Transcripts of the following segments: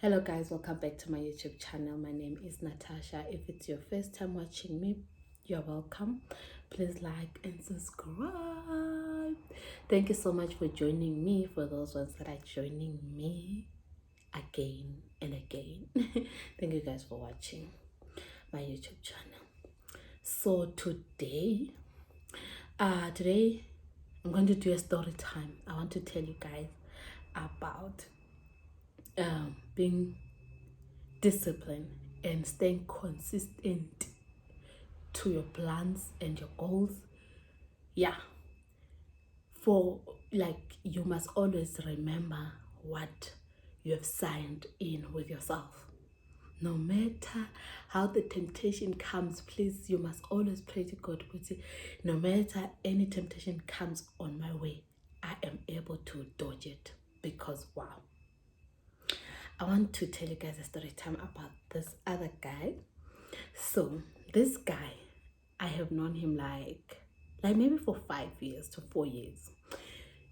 Hello guys, welcome back to my YouTube channel. My name is Natasha. If it's your first time watching me, you're welcome. Please like and subscribe. Thank you so much for joining me. For those ones that are joining me again and again, thank you guys for watching my YouTube channel. So today I'm going to do a story time. I want to tell you guys about being disciplined and staying consistent to your plans and your goals. Yeah, for like, you must always remember what you have signed in with yourself. No matter how the temptation comes, please, you must always pray to God. No matter any temptation comes on my way, I am able to dodge it, because wow, I want to tell you guys a story time about this other guy. So this guy, I have known him like maybe for 5 years to 4 years.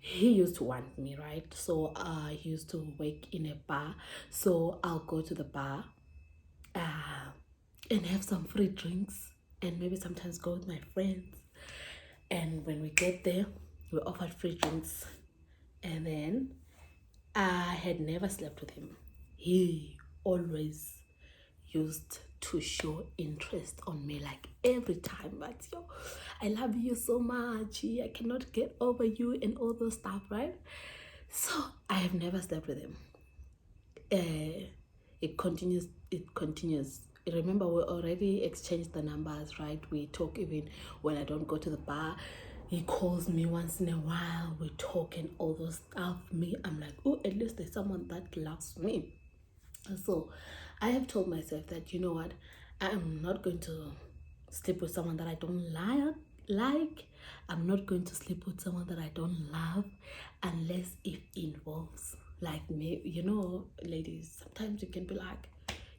He used to want me, right? So he used to work in a bar. So I'll go to the bar and have some free drinks, and maybe sometimes go with my friends. And when we get there, we offered free drinks. And then I had never slept with him. He always used to show interest on me, like every time, but yo, I love you so much, I cannot get over you, and all those stuff, right? So I have never slept with him. It continues. Remember, we already exchanged the numbers, right? We talk even when I don't go to the bar. He calls me once in a while, we talk and all those stuff. I'm like, oh, at least there's someone that loves me. So I have told myself that, you know what, I am not going to sleep with someone that I don't like. I'm not going to sleep with someone that I don't love, unless it involves, like, me. You know, ladies, sometimes you can be like,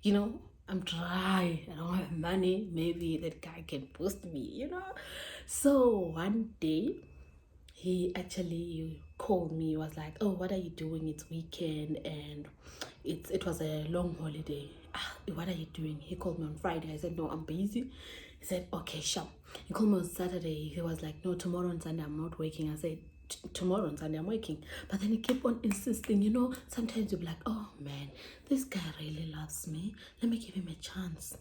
you know, I'm dry, I don't have money, maybe that guy can boost me, you know. So one day he actually called me. He was like, oh, what are you doing? It's weekend and it was a long holiday. What are you doing? He called me on Friday. I said, no, I'm busy. He said, okay, sure. He called me on Saturday. He was like, no, tomorrow on Sunday I'm not working. I said, tomorrow on Sunday I'm working. But then he kept on insisting. You know, sometimes you'll be like, oh man, this guy really loves me, let me give him a chance.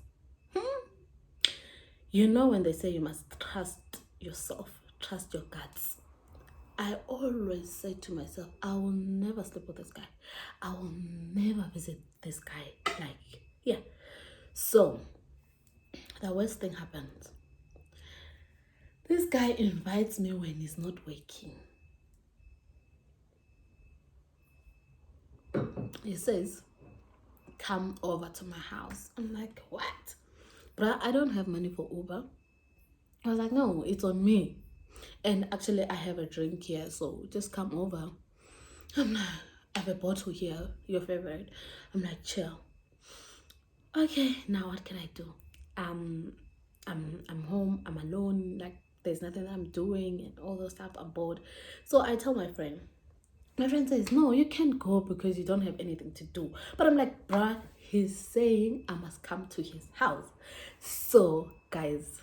You know, when they say you must trust yourself, trust your guts. I always say to myself, I will never sleep with this guy. I will never visit this guy. Like, yeah. So, the worst thing happens. This guy invites me when he's not working. He says, come over to my house. I'm like, what? But I don't have money for Uber. I was like, no, it's on me. And actually, I have a drink here, so just come over. I'm like, I have a bottle here, your favorite. I'm like, chill. Okay, now what can I do? I'm home, I'm alone, like there's nothing that I'm doing and all those stuff. I'm bored. So I tell my friend. My friend says, no, you can't go because you don't have anything to do. But I'm like, bruh, he's saying I must come to his house. So guys,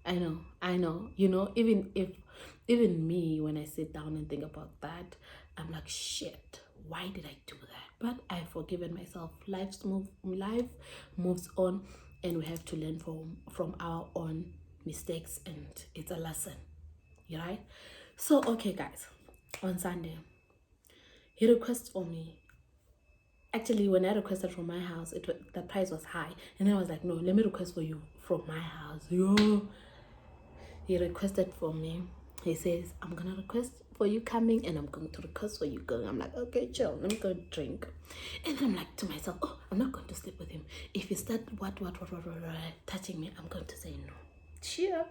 I know, you know, even me, when I sit down and think about that, I'm like, shit, why did I do that? But I've forgiven myself. Life moves on, and we have to learn from our own mistakes, and it's a lesson. You right? So okay guys, on Sunday he requests for me. Actually, when I requested from my house, the price was high, and then I was like, no, let me request for you from my house. Yo, he requested for me. He says, I'm gonna request for you coming, and I'm going to request for you going. I'm like, okay, chill, let me go drink. And then I'm like to myself, oh, I'm not going to sleep with him. If he start what touching me, I'm going to say no. Cheer.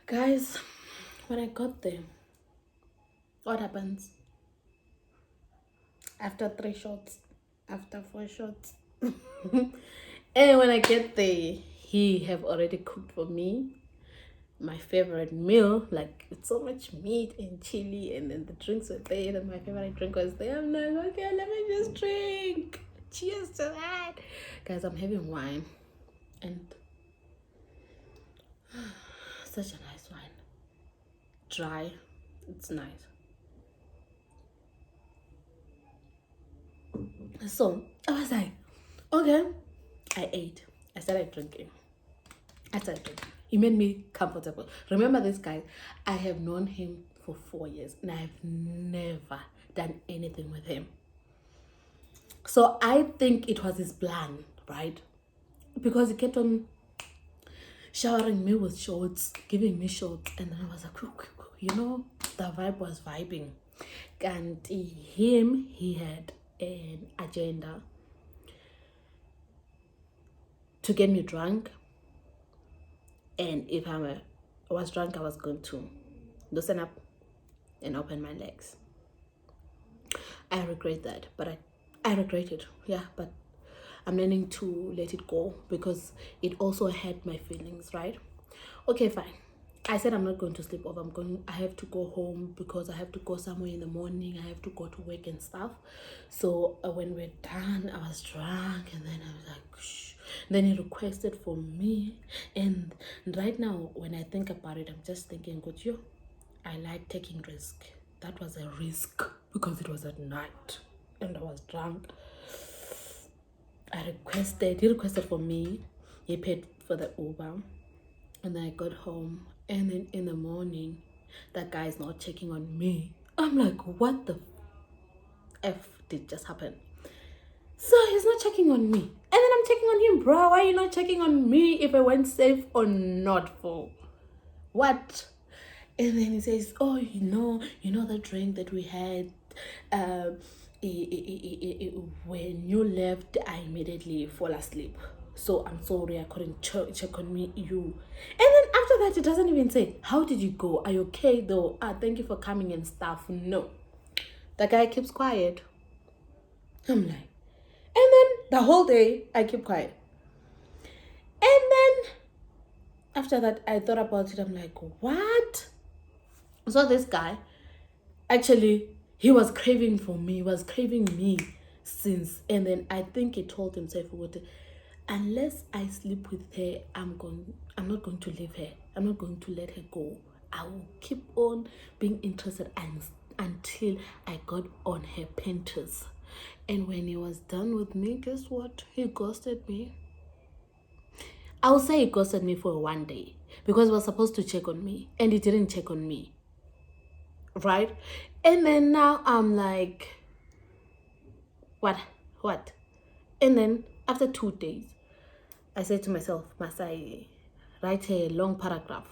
Guys, when I got there, what happens? After 3 shots, after 4 shots, and when I get there, he have already cooked for me my favorite meal. Like, it's so much meat and chili, and then the drinks were there, and my favorite drink was there. I'm like, okay, let me drink. Cheers to that. Guys, I'm having wine. And such a nice wine. Dry. It's nice. So I was like, okay. I ate. I started drinking. He made me comfortable. Remember this guy? I have known him for 4 years and I've never done anything with him. So I think it was his plan, right? Because he kept on showering me with shots, giving me shots, and then I was like, you know, the vibe was vibing. And he had an agenda to get me drunk. And if I was drunk, I was going to loosen up and open my legs. I regret that, but I regret it. Yeah, but I'm learning to let it go because it also hurt my feelings, right? Okay, fine. I said I'm not going to sleep over. I have to go home because I have to go somewhere in the morning. I have to go to work and stuff. So when we're done, I was drunk and then I was like, shh. Then he requested for me. And right now, when I think about it, I'm just thinking, good, I like taking risk. That was a risk because it was at night and I was drunk. He requested for me. He paid for the Uber. And then I got home. And then in the morning, that guy's not checking on me. I'm like, what the F did just happen? So he's not checking on me. And then I'm checking on him, bro. Why are you not checking on me if I went safe or not for? What? And then he says, oh, you know the drink that we had, when you left, I immediately fall asleep. So I'm sorry, I couldn't check on you. And then after that, it doesn't even say, how did you go? Are you okay though? Thank you for coming and stuff. No. The guy keeps quiet. I'm like, and then the whole day, I keep quiet. And then after that, I thought about it. I'm like, what? So this guy, actually, he was craving for me. He was craving me since. And then I think he told himself, unless I sleep with her, I'm not going to leave her. I'm not going to let her go. I will keep on being interested until I got on her panties. And when he was done with me, guess what? He ghosted me. I would say he ghosted me for 1 day because he was supposed to check on me and he didn't check on me. Right? And then now I'm like, what? And then after 2 days, I said to myself, must I write a long paragraph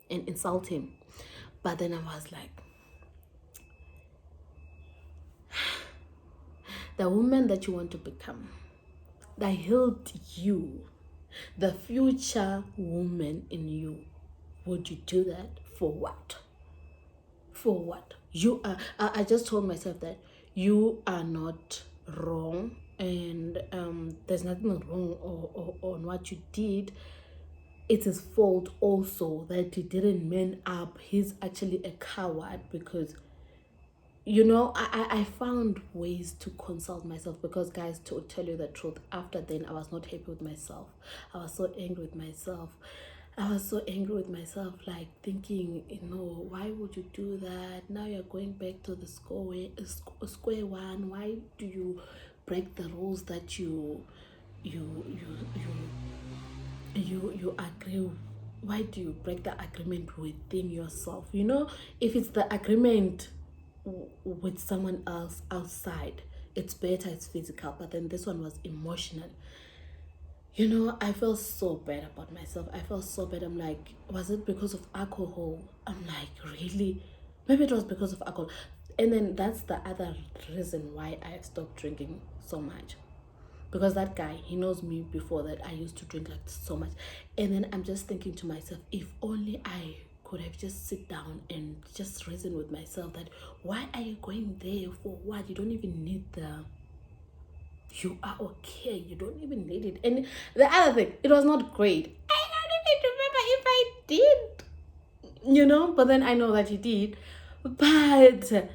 and insult him? But then I was like, the woman that you want to become, that healed you, the future woman in you, would you do that for what? For what? You are. I just told myself that you are not wrong, and there's nothing wrong on what you did. It's his fault also that he didn't man up. He's actually a coward because, I found ways to consult myself because, guys, to tell you the truth, after then I was not happy with myself. I was so angry with myself. Like thinking, why would you do that? Now you're going back to the square one. Why do you break the rules that you agree? Why do you break the agreement within yourself? If it's the agreement with someone else outside, it's better, it's physical, but then this one was emotional. I felt so bad about myself. I felt so bad. I'm like, was it because of alcohol? I'm like, really? Maybe it was because of alcohol. And then that's the other reason why I stopped drinking so much. Because that guy, he knows me before that I used to drink like so much. And then I'm just thinking to myself, if only I could have just sit down and just reason with myself that why are you going there for what? You don't even need you are okay. You don't even need it. And the other thing, it was not great. I don't even remember if I did, but then I know that he did. But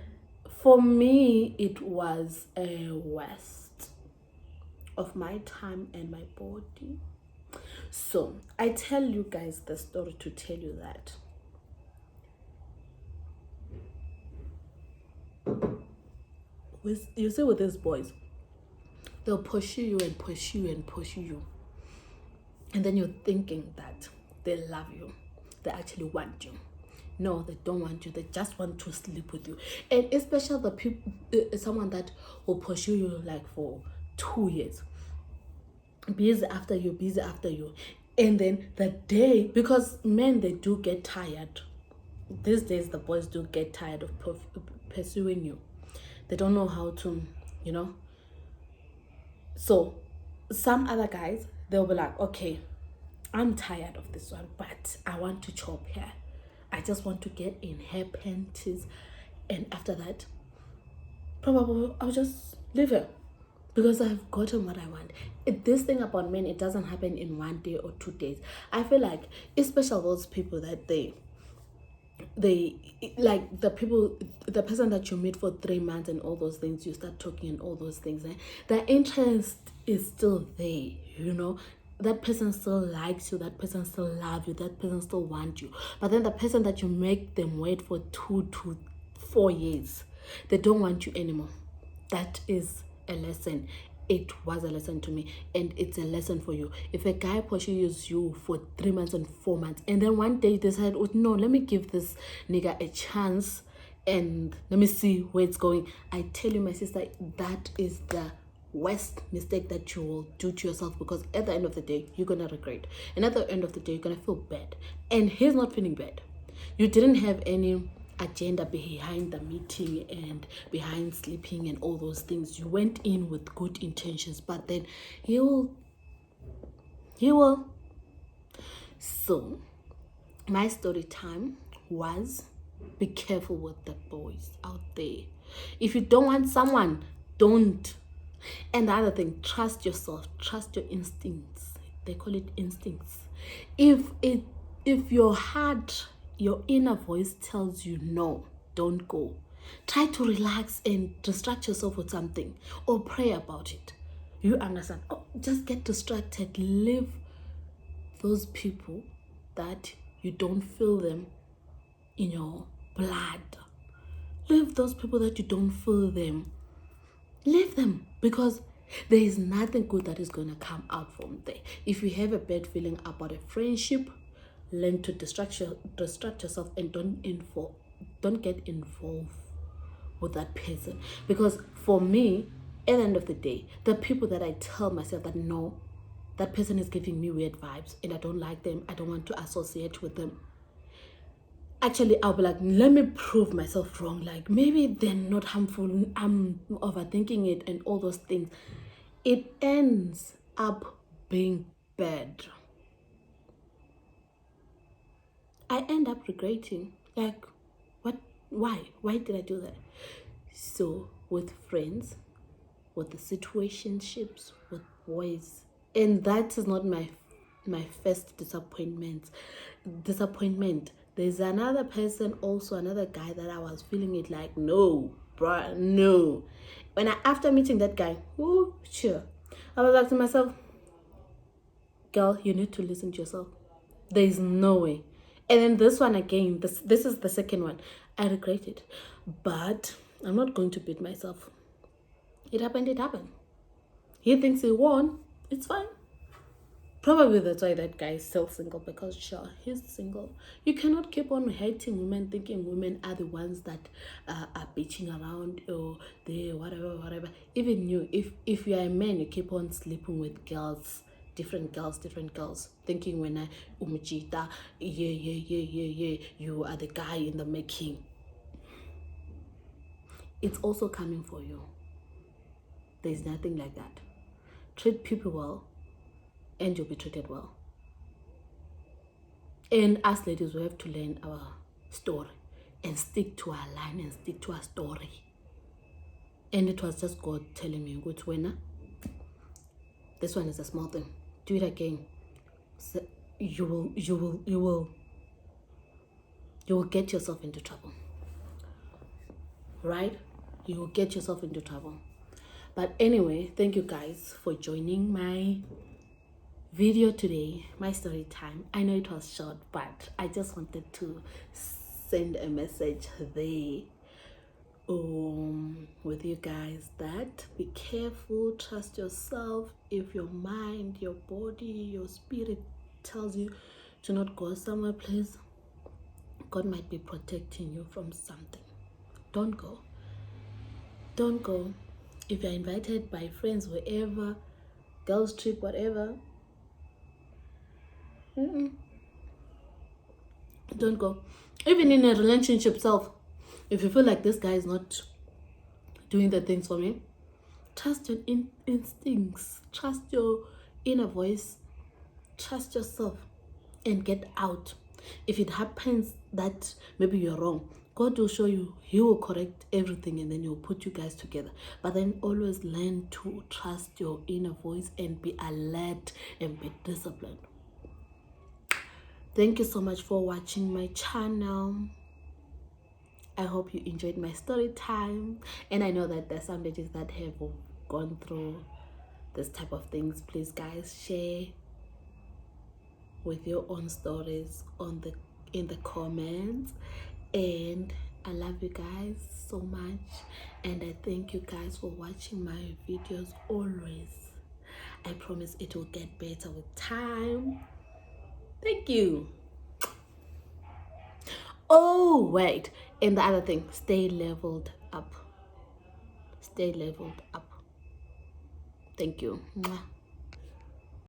For me, it was a waste of my time and my body. So I tell you guys the story to tell you that you see with these boys, they'll pursue you and pursue you and pursue you, and then you're thinking that they love you, they actually want you. No, they don't want you, they just want to sleep with you. And especially the people, someone that will pursue you like for 2 years, busy after you, and then the day, because men, they do get tired these days, the boys do get tired of pursuing you. They don't know how to, you know. So some other guys, they'll be like, okay, I'm tired of this one, but I want to chop her. I just want to get in her panties, and after that, probably I'll just leave her because I've gotten what I want. This thing about men, it doesn't happen in 1 day or 2 days. I feel like, especially those people that they like, the person that you meet for 3 months and all those things, you start talking and all those things, the interest is still there, you know. That person still likes you, that person still loves you, that person still wants you. But then the person that you make them wait for 2 to 4 years, they don't want you anymore. That is a lesson. It was a lesson to me, and it's a lesson for you. If a guy pursues you for 3 months and 4 months, and then one day you decide, oh no, let me give this nigga a chance and let me see where it's going, I tell you, my sister, that is the worst mistake that you will do to yourself, because at the end of the day, you're gonna regret, and at the end of the day, you're gonna feel bad, and he's not feeling bad. You didn't have any agenda behind the meeting and behind sleeping and all those things. You went in with good intentions, but then he will. So my story time was, be careful with the boys out there. If you don't want someone, don't. And the other thing, trust yourself, trust your instincts. They call it instincts. If your heart, your inner voice tells you no, don't go, try to relax and distract yourself with something, or pray about it. You understand? Oh, just get distracted. Leave those people that you don't feel them in your blood. Leave those people that you don't feel them. Leave them, because there is nothing good that is going to come out from there. If you have a bad feeling about a friendship, learn to distract yourself, and don't get involved with that person. Because for me, at the end of the day, the people that I tell myself that no, that person is giving me weird vibes and I don't like them, I don't want to associate with them, actually I'll be like, let me prove myself wrong. Like, maybe they're not harmful, I'm overthinking it and all those things. It ends up being bad. I end up regretting, like, why did I do that? So with friends, with the situationships, with boys, and that is not my first disappointment. There's another person, also another guy, that I was feeling it like, no bruh, no. After meeting that guy, oh sure, I was like to myself, girl, you need to listen to yourself. There's no way. And then this one again, this is the second one, I regret it, but I'm not going to beat myself. It happened. He thinks he won, it's fine. Probably that's why that guy is still single, because sure, he's single. You cannot keep on hating women, thinking women are the ones that are bitching around, or they whatever. Even you, if you are a man, you keep on sleeping with girls, different girls, thinking when I umjita, yeah, you are the guy in the making. It's also coming for you. There's nothing like that. Treat people well, and you'll be treated well. And us ladies, we have to learn our story and stick to our line and stick to our story. And it was just God telling me, good winner, this one is a small thing, do it again. So you will get yourself into trouble, right? you will get yourself into trouble. But anyway, thank you guys for joining my video today, my story time. I know it was short, but I just wanted to send a message there with you guys that be careful, trust yourself. If your mind, your body, your spirit tells you to not go somewhere, please, God might be protecting you from something. Don't go. Don't go. If you're invited by friends, wherever, girls trip, whatever, don't go. Even in a relationship self, if you feel like this guy is not doing the things for me, trust your instincts, trust your inner voice, trust yourself, and get out. If it happens that maybe you're wrong, God will show you. He will correct everything, and then He'll put you guys together. But then always learn to trust your inner voice and be alert and be disciplined. Thank you so much for watching my channel. I hope you enjoyed my story time, and I know that there's some ladies that have gone through this type of things. Please guys, share with your own stories in the comments, and I love you guys so much, and I thank you guys for watching my videos always. I promise it will get better with time. Thank you. Oh wait, and the other thing, stay leveled up. Stay leveled up. Thank you. Mwah.